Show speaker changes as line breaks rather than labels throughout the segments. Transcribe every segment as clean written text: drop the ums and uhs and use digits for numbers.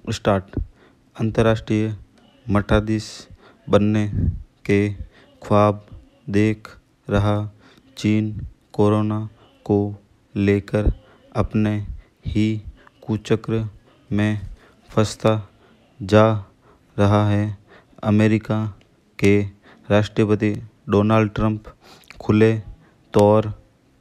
Start. अंतर्राष्ट्रीय मठाधीश बनने के ख्वाब देख रहा चीन कोरोना को लेकर अपने ही कुचक्र में फंसता जा रहा है। अमेरिका के राष्ट्रपति डोनाल्ड ट्रंप खुले तौर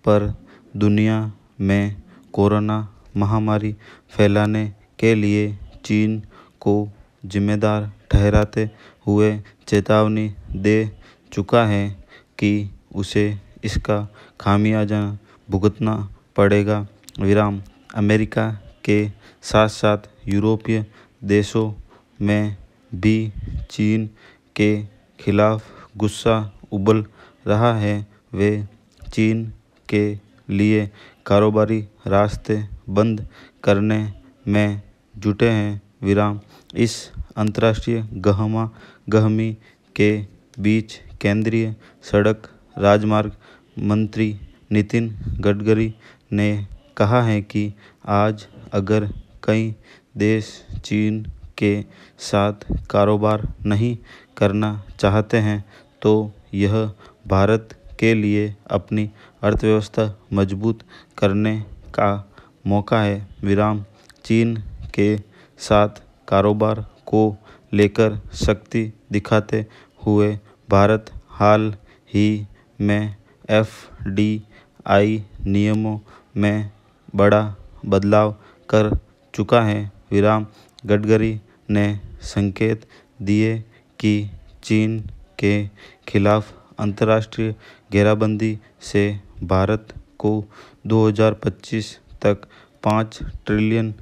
पर दुनिया में कोरोना महामारी फैलाने के लिए चीन को जिम्मेदार ठहराते हुए चेतावनी दे चुका है कि उसे इसका खामियाजा भुगतना पड़ेगा। विराम। अमेरिका के साथ साथ यूरोपीय देशों में भी चीन के खिलाफ गुस्सा उबल रहा है। वे चीन के लिए कारोबारी रास्ते बंद करने में जुटे हैं। विराम। इस अंतर्राष्ट्रीय गहमा-गहमी के बीच केंद्रीय सड़क राजमार्ग मंत्री नितिन गडकरी ने कहा है कि आज अगर कई देश चीन के साथ कारोबार नहीं करना चाहते हैं तो यह भारत के लिए अपनी अर्थव्यवस्था मजबूत करने का मौका है। विराम। चीन के साथ कारोबार को लेकर शक्ति दिखाते हुए भारत हाल ही में एफडीआई नियमों में बड़ा बदलाव कर चुका है। विराम। गडकरी ने संकेत दिए कि चीन के खिलाफ अंतर्राष्ट्रीय घेराबंदी से भारत को 2025 तक $5 ट्रिलियन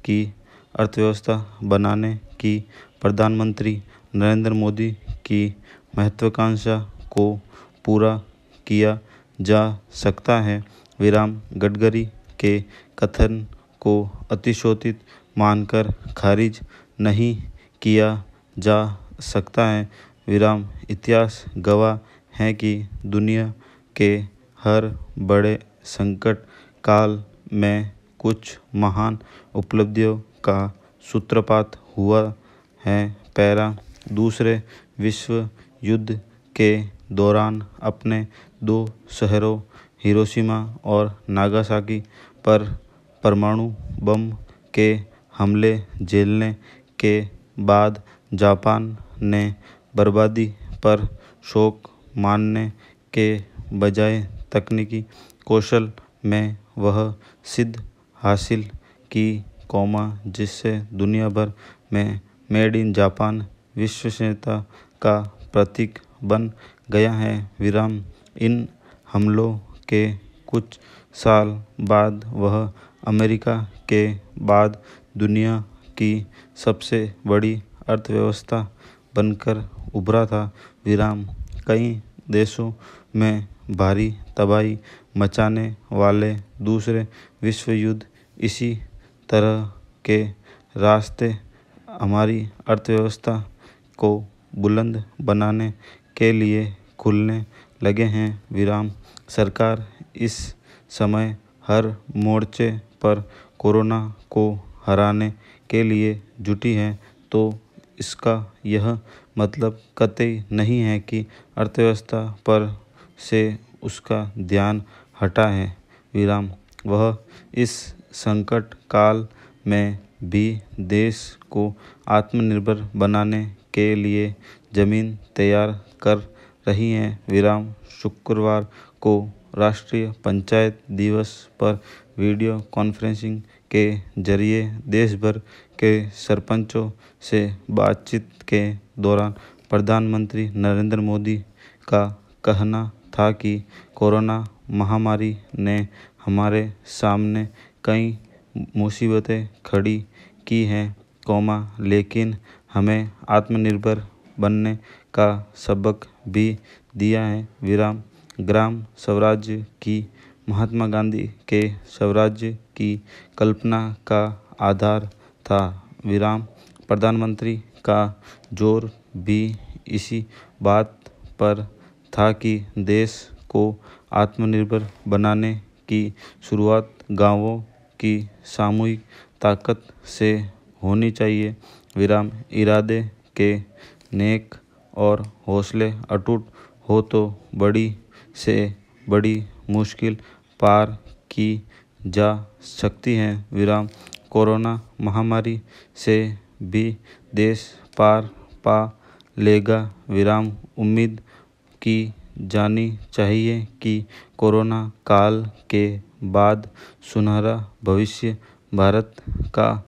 की अर्थव्यवस्था बनाने की प्रधानमंत्री नरेंद्र मोदी की महत्वाकांक्षा को पूरा किया जा सकता है। विराम। गडकरी के कथन को अतिशयोक्ति मानकर खारिज नहीं किया जा सकता है। विराम। इतिहास गवाह है कि दुनिया के हर बड़े संकट काल में कुछ महान उपलब्धियों का सूत्रपात हुआ है। पैरा। दूसरे विश्व युद्ध के दौरान अपने 2 शहरों हिरोशिमा और नागासाकी पर परमाणु बम के हमले झेलने के बाद जापान ने बर्बादी पर शौक मानने के बजाय तकनीकी कौशल में वह सिद्धि हासिल की, जिससे दुनिया भर में मेड इन जापान विश्वसनीयता का प्रतीक बन गया है। विराम। इन हमलों के कुछ साल बाद वह अमेरिका के बाद दुनिया की सबसे बड़ी अर्थव्यवस्था बनकर उभरा था। विराम। कई देशों में भारी तबाही मचाने वाले दूसरे विश्व युद्ध इसी तरह के रास्ते हमारी अर्थव्यवस्था को बुलंद बनाने के लिए खुलने लगे हैं। विराम। सरकार इस समय हर मोर्चे पर कोरोना को हराने के लिए जुटी है, तो इसका यह मतलब कतई नहीं है कि अर्थव्यवस्था पर से उसका ध्यान हटा है। विराम। वह इस संकट काल में भी देश को आत्मनिर्भर बनाने के लिए जमीन तैयार कर रही है। विराम। शुक्रवार को राष्ट्रीय पंचायत दिवस पर वीडियो कॉन्फ्रेंसिंग के जरिए देश भर के सरपंचों से बातचीत के दौरान प्रधानमंत्री नरेंद्र मोदी का कहना था कि कोरोना महामारी ने हमारे सामने कई मुसीबतें खड़ी की हैं, लेकिन हमें आत्मनिर्भर बनने का सबक भी दिया है। विराम। ग्राम स्वराज्य की महात्मा गांधी के स्वराज्य की कल्पना का आधार था। विराम। प्रधानमंत्री का जोर भी इसी बात पर था कि देश को आत्मनिर्भर बनाने की शुरुआत गांवों की सामूहिक ताकत से होनी चाहिए। विराम इरादे के नेक और हौसले अटूट हो तो बड़ी से बड़ी मुश्किल पार की जा सकती है। विराम कोरोना महामारी से भी देश पार पा लेगा। विराम उम्मीद की जानी चाहिए कि कोरोना काल के बाद सुनहरा भविष्य भारत का